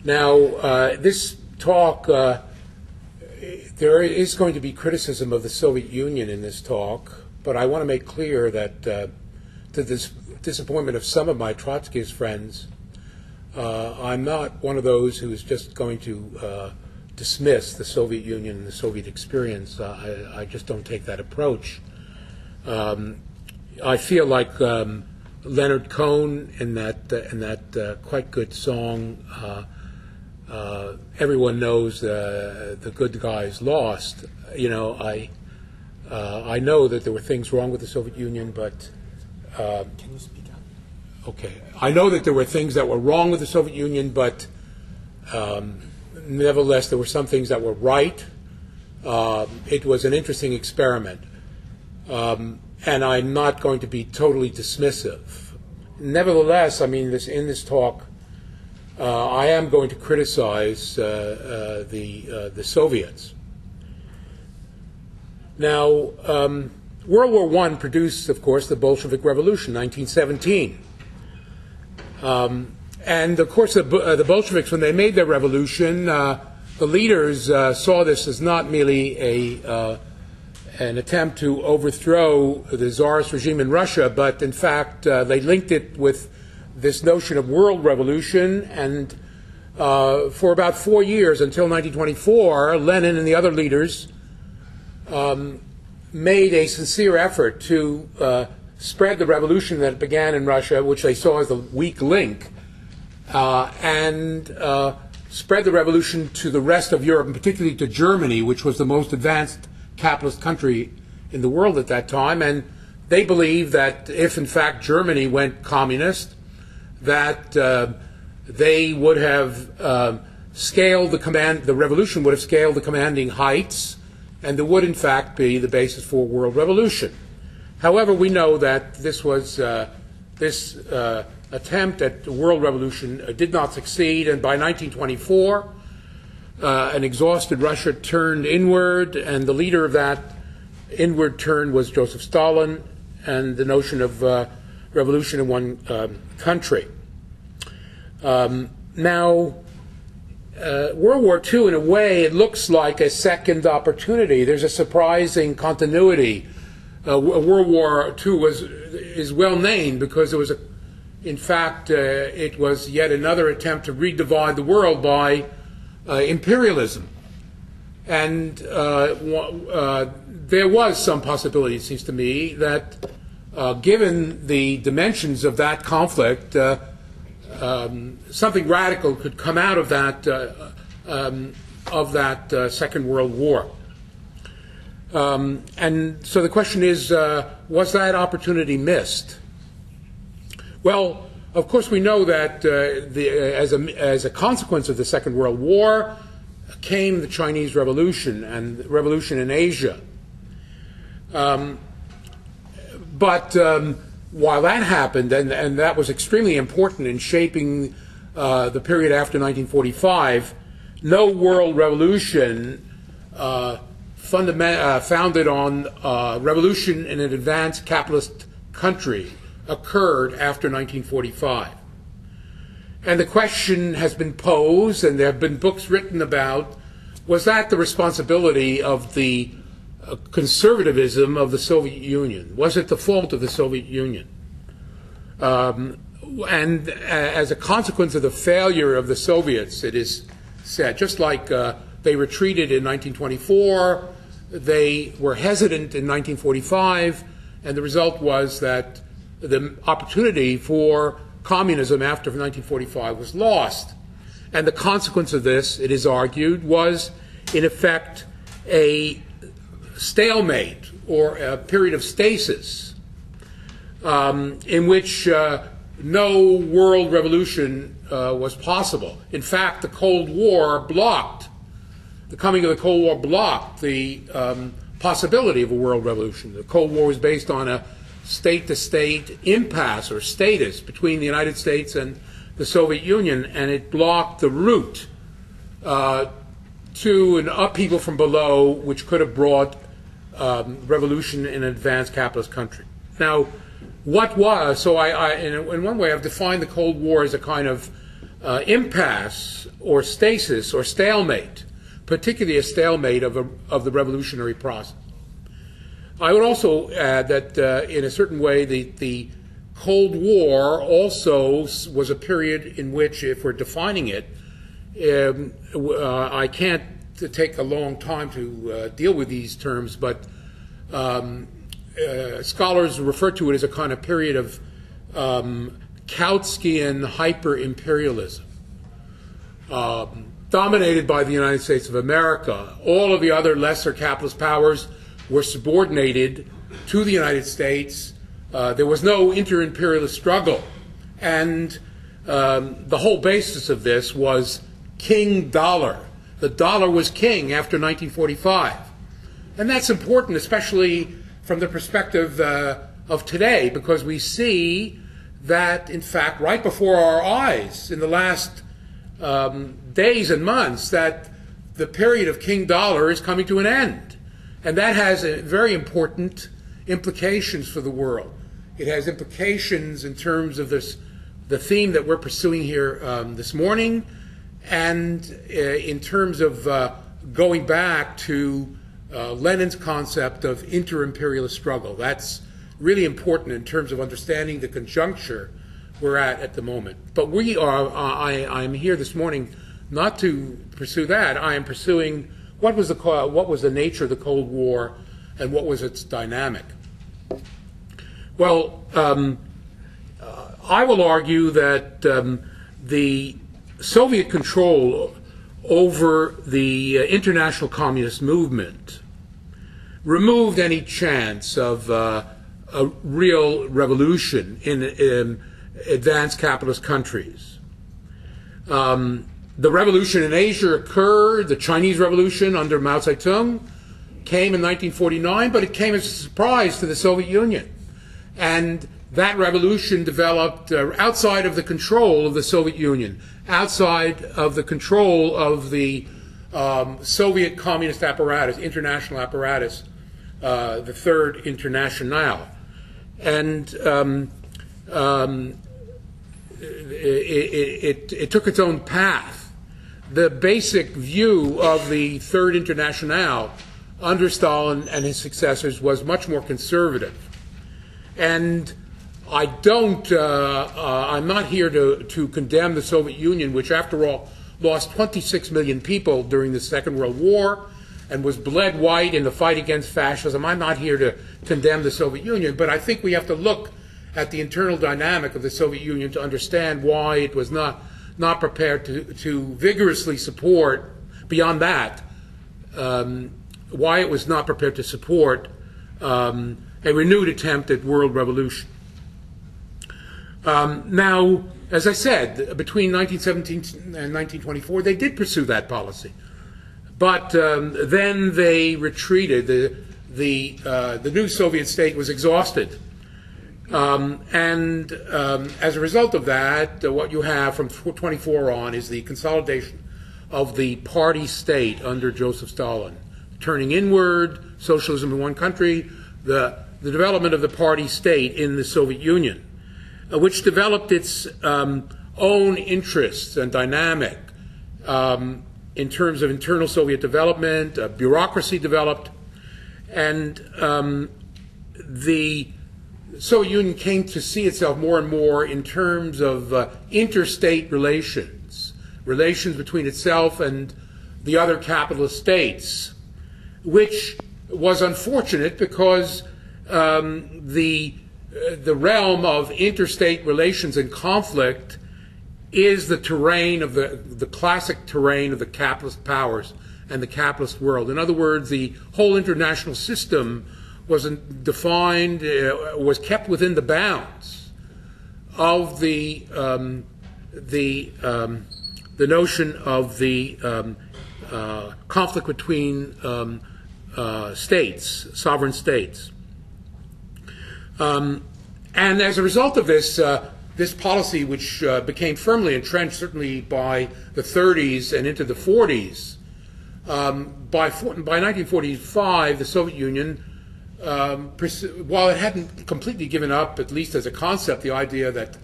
Now, this talk, there is going to be criticism of the Soviet Union in this talk, but I want to make clear that to the disappointment of some of my Trotskyist friends, I'm not one of those who is just going to dismiss the Soviet Union and the Soviet experience. I just don't take that approach. I feel like Leonard Cohen in that quite good song, everyone knows the good guys lost. You know, I know that there were things wrong with the Soviet Union, but can you speak up? Okay, I know that there were things that were wrong with the Soviet Union, but nevertheless, there were some things that were right. It was an interesting experiment, and I'm not going to be totally dismissive. Nevertheless, I mean, in this talk, I am going to criticize the Soviets. Now, World War I produced, of course, the Bolshevik Revolution, 1917. And, of course, the Bolsheviks, when they made their revolution, the leaders saw this as not merely an attempt to overthrow the Tsarist regime in Russia, but, in fact, they linked it with this notion of world revolution. And for about 4 years, until 1924, Lenin and the other leaders made a sincere effort to spread the revolution that began in Russia, which they saw as the weak link, and spread the revolution to the rest of Europe, and particularly to Germany, which was the most advanced capitalist country in the world at that time. And they believed that if, in fact, Germany went communist, that they would have scaled the revolution would have scaled the commanding heights, and there would, in fact, be the basis for a world revolution. However, we know that this attempt at the world revolution did not succeed, and by 1924, an exhausted Russia turned inward, and the leader of that inward turn was Joseph Stalin, and the notion of revolution in one country. Now, World War II, in a way, it looks like a second opportunity. There's a surprising continuity. World War II is well named because it was, in fact, it was yet another attempt to redivide the world by imperialism. And there was some possibility, it seems to me, that given the dimensions of that conflict, something radical could come out of that Second World War. And so the question is, was that opportunity missed? Well, of course, we know that as a consequence of the Second World War came the Chinese Revolution and the revolution in Asia. But while that happened, and that was extremely important in shaping the period after 1945, no world revolution founded on revolution in an advanced capitalist country occurred after 1945. And the question has been posed, and there have been books written about, was that the responsibility of the conservatism of the Soviet Union? Was it the fault of the Soviet Union? And as a consequence of the failure of the Soviets, it is said, just like they retreated in 1924, they were hesitant in 1945, and the result was that the opportunity for communism after 1945 was lost. And the consequence of this, it is argued, was in effect a stalemate or a period of stasis in which no world revolution was possible. In fact, the Cold War blocked, the coming of the Cold War blocked the possibility of a world revolution. The Cold War was based on a state-to-state impasse or status between the United States and the Soviet Union, and it blocked the route to an upheaval from below which could have brought revolution in an advanced capitalist country. Now, what was, so in one way I've defined the Cold War as a kind of impasse or stasis or stalemate, particularly a stalemate of the revolutionary process. I would also add that in a certain way the Cold War also was a period in which, if we're defining it, I can't take a long time to deal with these terms, but scholars refer to it as a kind of period of Kautskian hyper-imperialism, dominated by the United States of America. All of the other lesser capitalist powers were subordinated to the United States. There was no inter-imperialist struggle, and the whole basis of this was king dollar. The dollar was king after 1945. And that's important, especially from the perspective of today, because we see that, in fact, right before our eyes in the last days and months, that the period of king dollar is coming to an end. And that has very important implications for the world. It has implications in terms of the theme that we're pursuing here this morning, and in terms of going back to Lenin's concept of inter-imperialist struggle. That's really important in terms of understanding the conjuncture we're at the moment. But I'm here this morning not to pursue that. I am pursuing what was the nature of the Cold War and what was its dynamic. Well, I will argue that the Soviet control over the international communist movement removed any chance of a real revolution in advanced capitalist countries. The revolution in Asia occurred. The Chinese Revolution under Mao Zedong came in 1949, but it came as a surprise to the Soviet Union. And that revolution developed outside of the control of the Soviet Union, outside of the control of the Soviet communist apparatus, international apparatus, the Third Internationale. And it took its own path. The basic view of the Third Internationale under Stalin and his successors was much more conservative. And I'm not here to condemn the Soviet Union, which after all lost 26 million people during the Second World War and was bled white in the fight against fascism. I'm not here to condemn the Soviet Union, but I think we have to look at the internal dynamic of the Soviet Union to understand why it was not prepared to vigorously support, beyond that, why it was not prepared to support a renewed attempt at world revolution. Now, as I said, between 1917 and 1924, they did pursue that policy. But then they retreated. The new Soviet state was exhausted. And as a result of that, what you have from 24 on is the consolidation of the party state under Joseph Stalin. Turning inward, socialism in one country, the development of the party state in the Soviet Union, which developed its own interests and dynamic in terms of internal Soviet development, bureaucracy developed, and the Soviet Union came to see itself more and more in terms of interstate relations, relations between itself and the other capitalist states, which was unfortunate because the realm of interstate relations and conflict is the terrain of the classic terrain of the capitalist powers and the capitalist world. In other words, the whole international system wasn't defined, was kept within the bounds of the notion of the conflict between states, sovereign states. And as a result of this, this policy, which became firmly entrenched certainly by the 30s and into the 40s, by 1945, the Soviet Union, while it hadn't completely given up, at least as a concept, the idea that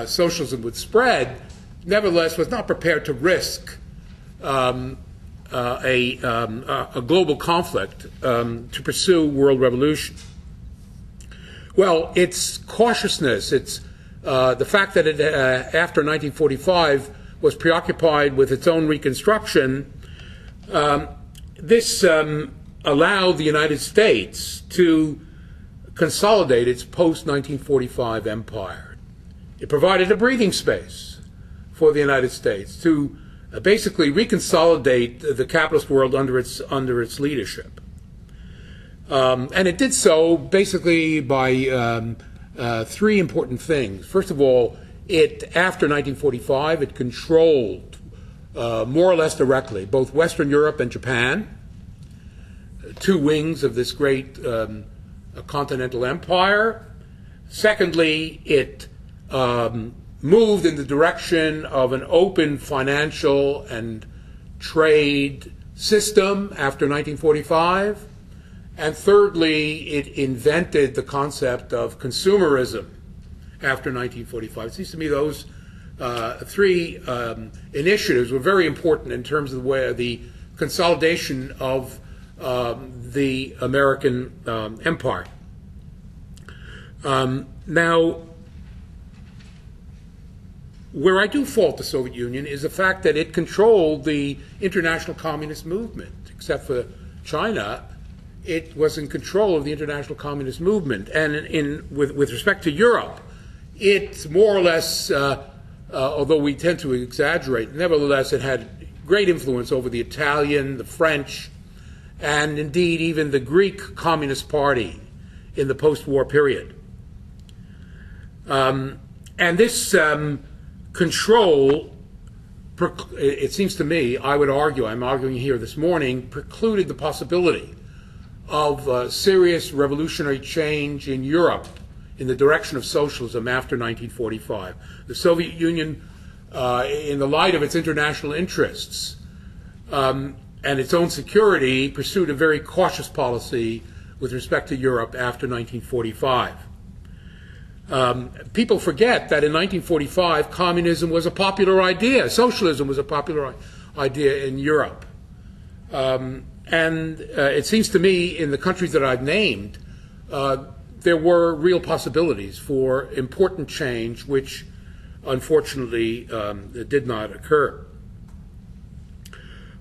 socialism would spread, nevertheless was not prepared to risk a global conflict to pursue world revolution. Well, its cautiousness, its the fact that it, after 1945, was preoccupied with its own reconstruction, this allowed the United States to consolidate its post-1945 empire. It provided a breathing space for the United States to basically reconsolidate the capitalist world under its leadership. And it did so basically by three important things. First of all, after 1945, it controlled more or less directly both Western Europe and Japan, two wings of this great continental empire. Secondly, it moved in the direction of an open financial and trade system after 1945. And thirdly, it invented the concept of consumerism after 1945. It seems to me those three initiatives were very important in terms of the consolidation of the American empire. Now, where I do fault the Soviet Union is the fact that it controlled the international communist movement. Except for China, it was in control of the international communist movement. And with respect to Europe, it more or less, although we tend to exaggerate, nevertheless it had great influence over the Italian, the French, and indeed even the Greek Communist Party in the post-war period. And this control, it seems to me, I would argue, I'm arguing here this morning, precluded the possibility of serious revolutionary change in Europe in the direction of socialism after 1945. The Soviet Union, in the light of its international interests and its own security, pursued a very cautious policy with respect to Europe after 1945. People forget that in 1945, communism was a popular idea. Socialism was a popular idea in Europe. And it seems to me, in the countries that I've named, there were real possibilities for important change, which unfortunately did not occur.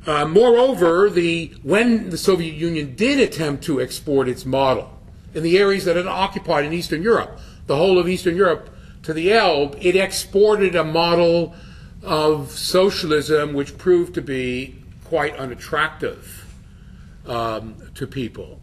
Moreover, when the Soviet Union did attempt to export its model in the areas that it occupied in Eastern Europe, the whole of Eastern Europe to the Elbe, it exported a model of socialism which proved to be quite unattractive to people.